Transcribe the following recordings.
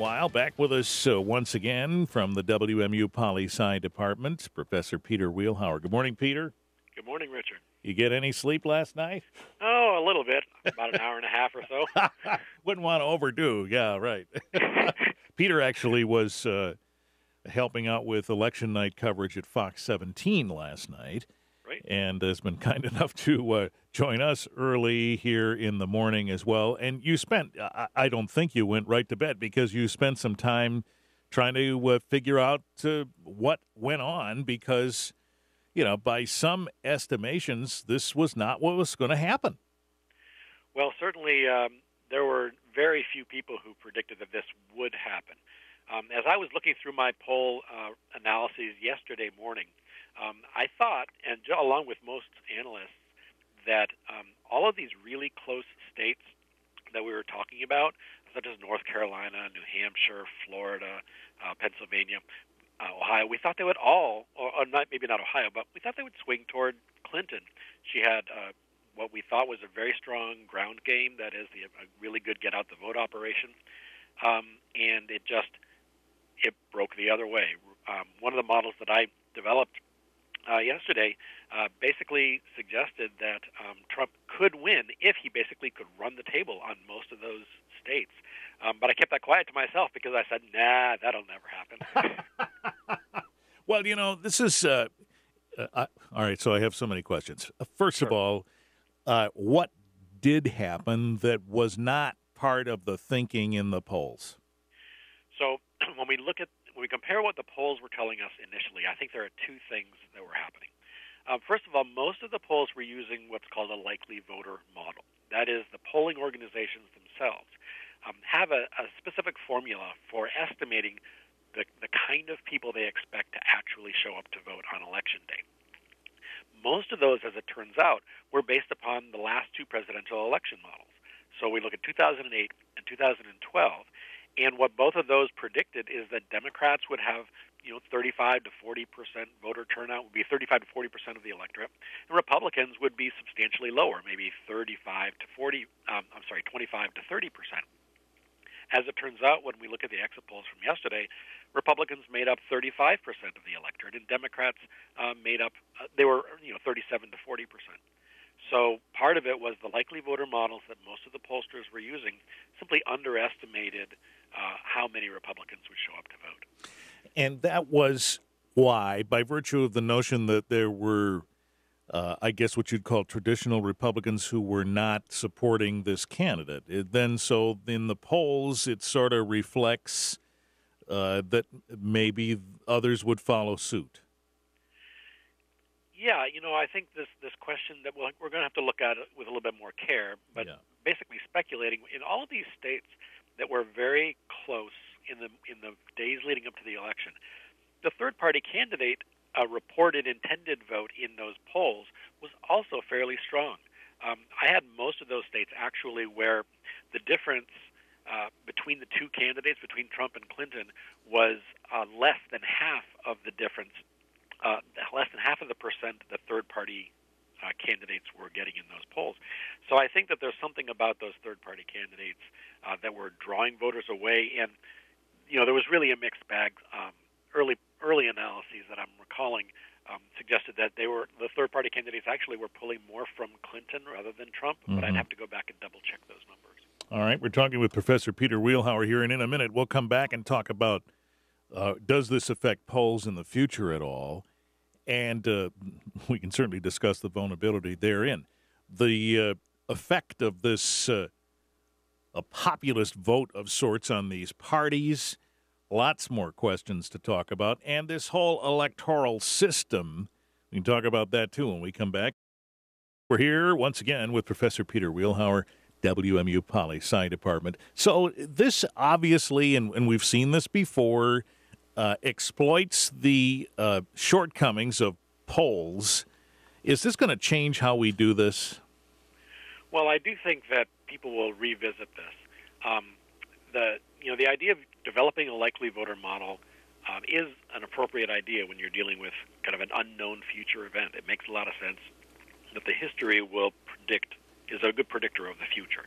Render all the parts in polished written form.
while. Back with us once again from the WMU Poli-Sci Department, Professor Peter Wielhouwer. Good morning, Peter. Good morning, Richard. You get any sleep last night? Oh, a little bit. About an hour and a half or so. Wouldn't want to overdo. Yeah, right. Peter actually was helping out with election night coverage at Fox 17 last night. Right. And has been kind enough to join us early here in the morning as well. And you spent, I don't think you went right to bed because you spent some time trying to figure out what went on because, you know, by some estimations, this was not what was going to happen. Well, certainly there were very few people who predicted that this would happen. As I was looking through my poll analyses yesterday morning, I thought, and along with most analysts, that all of these really close states that we were talking about, such as North Carolina, New Hampshire, Florida, Pennsylvania, Ohio, we thought they would all, or not, maybe not Ohio, but we thought they would swing toward Clinton. She had what we thought was a very strong ground game, that is, a really good get-out-the-vote operation, and it broke the other way. One of the models that I developed yesterday basically suggested that Trump could win if he basically could run the table on most of those states. But I kept that quiet to myself because I said, nah, that'll never happen. Well, you know, this is all right, so I have so many questions. First Sure. of all, what did happen that was not part of the thinking in the polls? So when we compare what the polls were telling us initially, I think there are two things that were happening. First of all, most of the polls were using what's called a likely voter model. That is, the polling organizations themselves have a specific formula for estimating the kind of people they expect to actually show up to vote on Election Day. Most of those, as it turns out, were based upon the last two presidential election models. So we look at 2008 and 2012, and what both of those predicted is that Democrats would have, 35 to 40% voter turnout, would be 35 to 40% of the electorate, and Republicans would be substantially lower, maybe 25 to 30%. As it turns out, when we look at the exit polls from yesterday, Republicans made up 35% of the electorate, and Democrats made up, they were 37 to 40%. So part of it was the likely voter models that most of the pollsters were using simply underestimated how many Republicans would show up to vote. And that was why, by virtue of the notion that there were, I guess what you'd call traditional Republicans who were not supporting this candidate. So in the polls, it sort of reflects that maybe others would follow suit. Yeah, I think this question that we're going to have to look at it with a little bit more care, but basically speculating, in all of these states that were very close in the days leading up to the election, the third-party candidate reported intended vote in those polls was also fairly strong. I had most of those states actually where the difference between the two candidates, between Trump and Clinton, was less than half of the difference, less than half of the percent that third-party candidates were getting in those polls. So I think that there's something about those third-party candidates that were drawing voters away, and there was really a mixed bag. Early analyses that I'm recalling suggested that the third-party candidates actually were pulling more from Clinton rather than Trump, but I'd have to go back and double-check those numbers. All right, we're talking with Professor Peter Wielhouwer here, and in a minute we'll come back and talk about does this affect polls in the future at all, and we can certainly discuss the vulnerability therein. The effect of this a populist vote of sorts on these parties. Lots more questions to talk about. And this whole electoral system, we can talk about that too when we come back. We're here once again with Professor Peter Wielhouwer, WMU Poli-Sci Department. So this obviously, and we've seen this before, exploits the shortcomings of polls. Is this going to change how we do this? Well, I do think that people will revisit this. The idea of developing a likely voter model is an appropriate idea when you're dealing with kind of an unknown future event. It makes a lot of sense that the history is a good predictor of the future.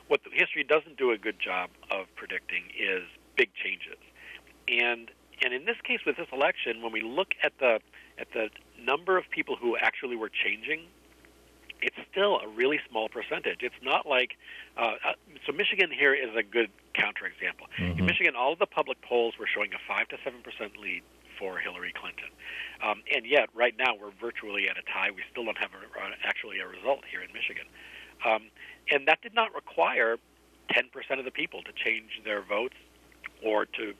What the history doesn't do a good job of predicting is big changes. And in this case, with this election, when we look at the number of people who actually were changing, it's still a really small percentage. It's not like so Michigan here is a good counterexample. In Michigan, all of the public polls were showing a 5 to 7% lead for Hillary Clinton, and yet right now we're virtually at a tie. We still don't have actually a result here in Michigan, and that did not require 10% of the people to change their votes or to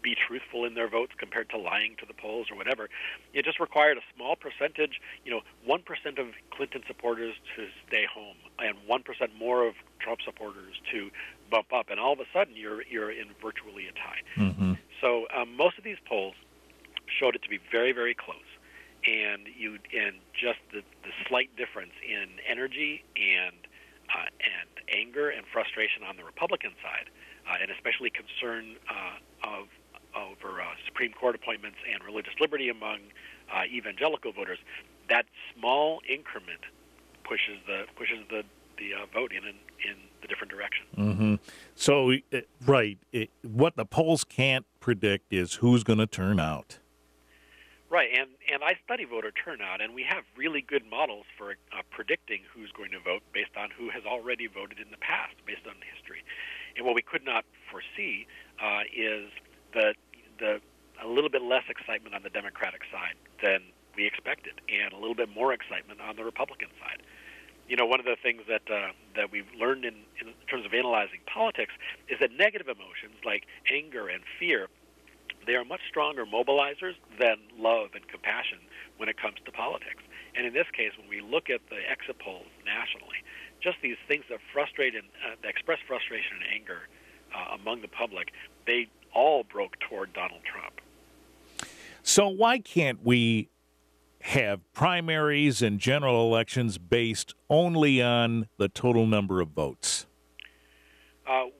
be truthful in their votes compared to lying to the polls or whatever. It just required a small percentage, 1% of Clinton supporters to stay home and 1% more of Trump supporters to bump up, and all of a sudden you're in virtually a tie. So most of these polls showed it to be very, very close, and just the slight difference in energy and anger and frustration on the Republican side, and especially concern over Supreme Court appointments and religious liberty among evangelical voters, that small increment pushes the vote in the different direction. So, what the polls can't predict is who's going to turn out. Right, and I study voter turnout, and we have really good models for predicting who's going to vote based on who has already voted in the past, based on history. And what we could not foresee is a little bit less excitement on the Democratic side than we expected, and a little bit more excitement on the Republican side. One of the things that we've learned in terms of analyzing politics is that negative emotions like anger and fear, they are much stronger mobilizers than love and compassion when it comes to politics. And in this case, when we look at the exit polls nationally, just these things that frustrate and that express frustration and anger among the public, they all broke toward Donald Trump. So why can't we have primaries and general elections based only on the total number of votes?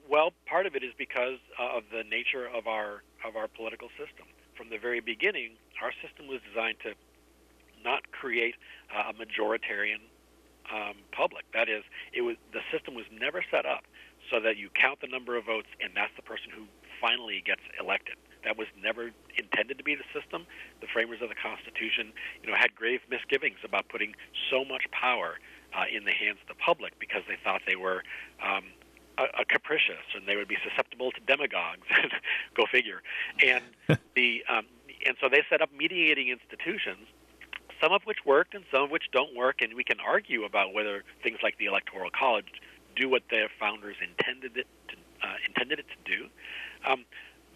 Well, part of it is because of the nature of our political system. From the very beginning, our system was designed to not create a majoritarian public. That is, the system was never set up so that you count the number of votes and that's the person who finally gets elected. That was never intended to be the system. The framers of the Constitution, had grave misgivings about putting so much power in the hands of the public because they thought they were capricious and they would be susceptible to demagogues. Go figure. And and so they set up mediating institutions, some of which worked and some of which don't work, and we can argue about whether things like the Electoral College do what their founders intended it to do.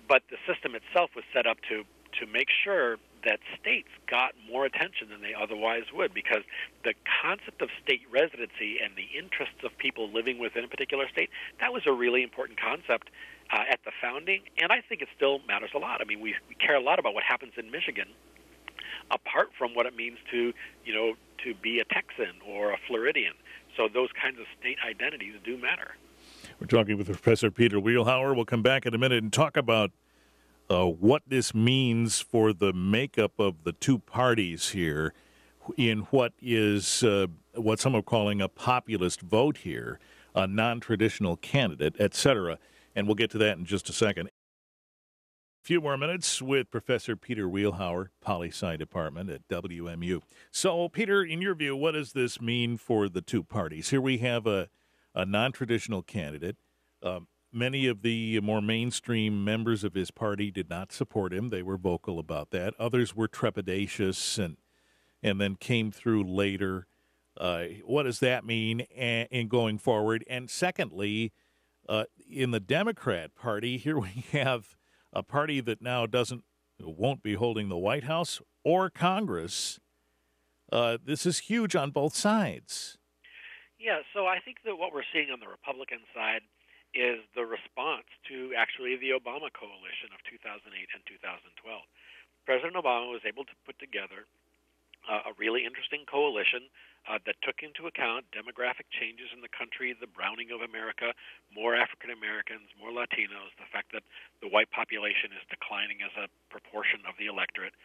But the system itself was set up to make sure that states got more attention than they otherwise would, because the concept of state residency and the interests of people living within a particular state, that was a really important concept at the founding, and I think it still matters a lot. I mean, we care a lot about what happens in Michigan, apart from what it means to be a Texan or a Floridian. So those kinds of state identities do matter. We're talking with Professor Peter Wielhouwer. We'll come back in a minute and talk about what this means for the makeup of the two parties here in what is what some are calling a populist vote here, a non-traditional candidate, etc. And we'll get to that in just a second. A few more minutes with Professor Peter Wielhouwer, Poli-Sci Department at WMU. So, Peter, in your view, what does this mean for the two parties? Here we have a non-traditional candidate. Many of the more mainstream members of his party did not support him. They were vocal about that. Others were trepidatious and then came through later. What does that mean in going forward? And secondly, in the Democrat Party, here we have a party that now won't be holding the White House or Congress. This is huge on both sides. Yeah, so I think that what we're seeing on the Republican side is the response to actually the Obama coalition of 2008 and 2012. President Obama was able to put together a really interesting coalition that took into account demographic changes in the country, the browning of America, more African Americans, more Latinos, the fact that the white population is declining as a proportion of the electorate,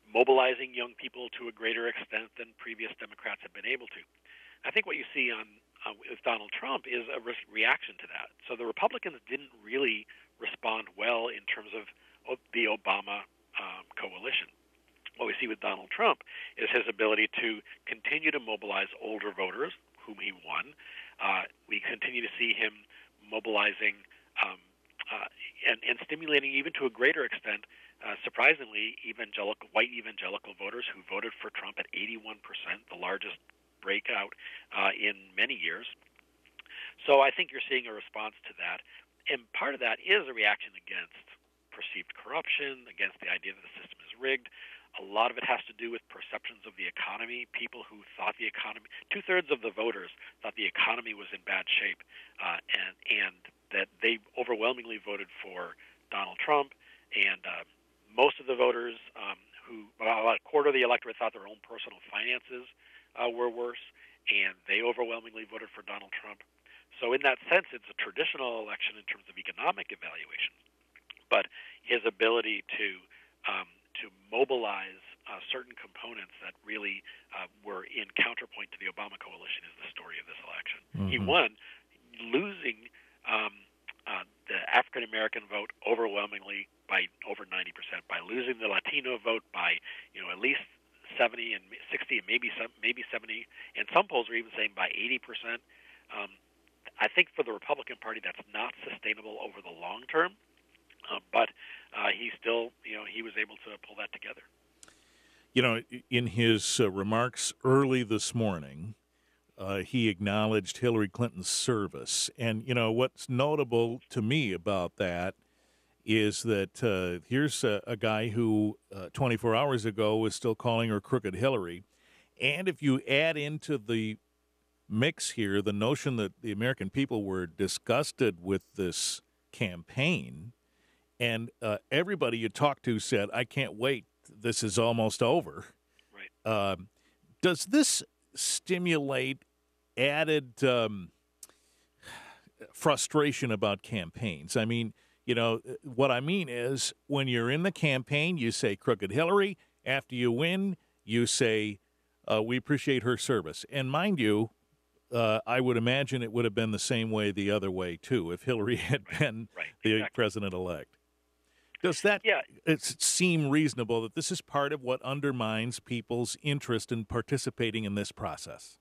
mobilizing young people to a greater extent than previous Democrats have been able to. I think what you see on with Donald Trump is a reaction to that. So the Republicans didn't really respond well in terms of the Obama coalition. What we see with Donald Trump is his ability to continue to mobilize older voters, whom he won. We continue to see him mobilizing and stimulating, even to a greater extent, surprisingly, white evangelical voters who voted for Trump at 81%, the largest breakout in many years. So I think you're seeing a response to that. And part of that is a reaction against perceived corruption, against the idea that the system is rigged. A lot of it has to do with perceptions of the economy. People who thought the economy, 2/3 of the voters thought the economy was in bad shape, and that they overwhelmingly voted for Donald Trump. And most of the voters, about a quarter of the electorate, thought their own personal finances were worse, and they overwhelmingly voted for Donald Trump. So in that sense, it's a traditional election in terms of economic evaluation. But his ability to mobilize certain components that really were in counterpoint to the Obama coalition is the story of this election. Mm-hmm. He won, losing the African American vote overwhelmingly by over 90%, by losing the Latino vote by at least 70 and 60 and maybe 70, and some polls are even saying by 80%. I think for the Republican Party that's not sustainable over the long term. But he still, he was able to pull that together. In his remarks early this morning, he acknowledged Hillary Clinton's service. And, what's notable to me about that is that here's a guy who 24 hours ago was still calling her Crooked Hillary. And if you add into the mix here the notion that the American people were disgusted with this campaign, and everybody you talked to said, I can't wait, this is almost over. Right. Does this stimulate added frustration about campaigns? I mean, what I mean is when you're in the campaign, you say Crooked Hillary. After you win, you say, we appreciate her service. And mind you, I would imagine it would have been the same way the other way, too, if Hillary had been the president-elect. Does that seem reasonable that this is part of what undermines people's interest in participating in this process?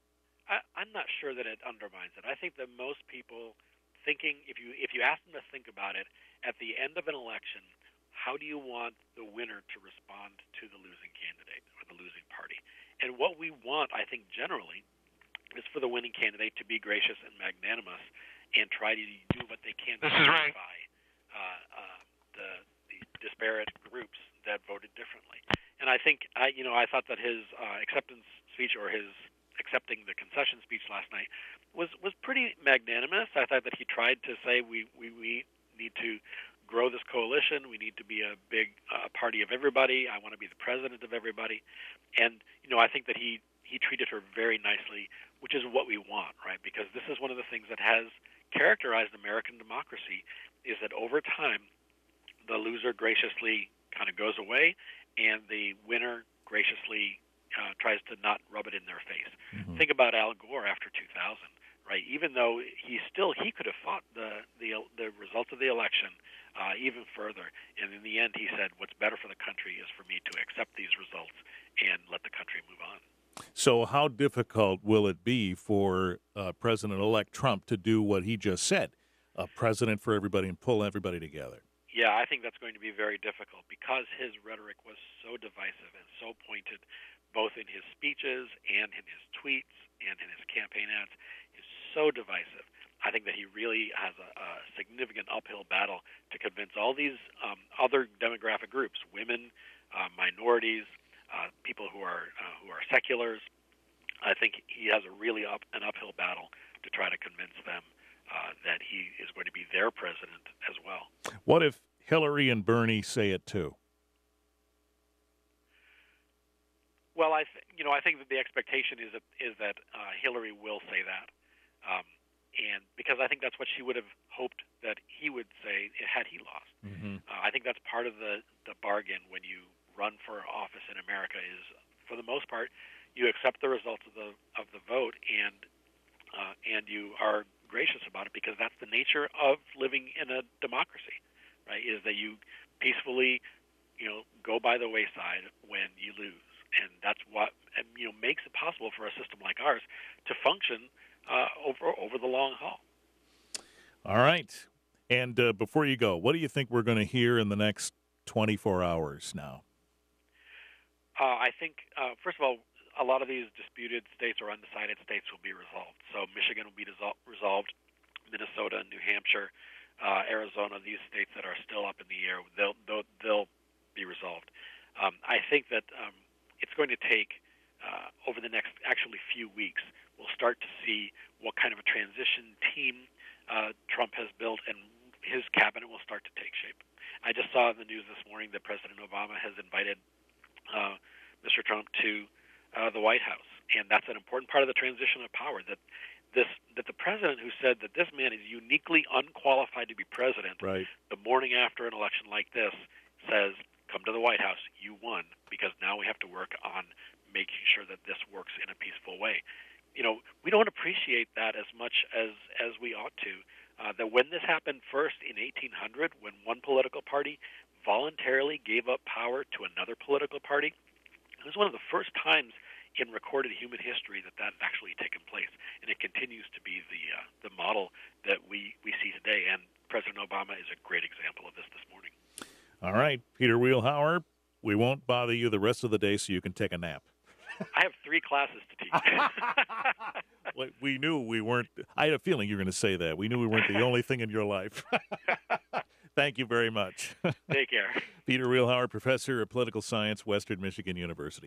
I'm not sure that it undermines it. I think that most people thinking, if you ask them to think about it, at the end of an election, how do you want the winner to respond to the losing candidate or the losing party? And what we want, I think, generally, is for the winning candidate to be gracious and magnanimous and try to do what they can to unify the disparate groups that voted differently. And I think, I thought that his acceptance speech or his accepting the concession speech last night was pretty magnanimous. I thought that he tried to say we need to grow this coalition. We need to be a big party of everybody. I want to be the president of everybody. And, I think that he treated her very nicely, which is what we want, right? Because this is one of the things that has characterized American democracy is that over time, the loser graciously kind of goes away, and the winner graciously tries to not rub it in their face. Mm-hmm. Think about Al Gore after 2000, right? Even though he could have fought the results of the election even further, and in the end he said, what's better for the country is for me to accept these results and let the country move on. So how difficult will it be for President-elect Trump to do what he just said, a president for everybody, and pull everybody together? Yeah, I think that's going to be very difficult because his rhetoric was so divisive and so pointed, both in his speeches and in his tweets and in his campaign ads. Is so divisive. I think that he really has a significant uphill battle to convince all these other demographic groups, women, minorities, people who are seculars. I think he has a really an uphill battle to try to convince them that he is going to be their president as well. What if Hillary and Bernie say it too? Well, I think that the expectation is that Hillary will say that, and because I think that's what she would have hoped that he would say had he lost. Mm-hmm. I think that's part of the bargain when you run for office in America is, for the most part, you accept the results of the vote, and and you are gracious about it, because that's the nature of living in a democracy, right? Is that you peacefully, go by the wayside when you lose, and that's what makes it possible for a system like ours to function over the long haul. All right. And before you go, what do you think we're going to hear in the next 24 hours now? I think, first of all, a lot of these disputed states or undecided states will be resolved. So Michigan will be resolved, Minnesota, New Hampshire, Arizona, these states that are still up in the air, they'll be resolved. I think that it's going to take, over the next few weeks, we'll start to see what kind of a transition team Trump has built, and his cabinet will start to take shape. I just saw in the news this morning that President Obama has invited Mr. Trump to the White House, and that's an important part of the transition of power. That the president who said that this man is uniquely unqualified to be president, right, the morning after an election like this, says, "Come to the White House. You won," because now we have to work on making sure that this works in a peaceful way. We don't appreciate that as much as we ought to. That when this happened first in 1800, when one political party voluntarily gave up power to another political party, it was one of the first times in recorded human history that had actually taken place, and it continues to be the model that we see today. And President Obama is a great example of this morning. All right, Peter Wielhouwer, we won't bother you the rest of the day so you can take a nap. I have 3 classes to teach. Well, we knew we weren't. I had a feeling you were going to say that. We knew we weren't the only thing in your life. Thank you very much. Take care. Peter Wielhouwer, professor of political science, Western Michigan University.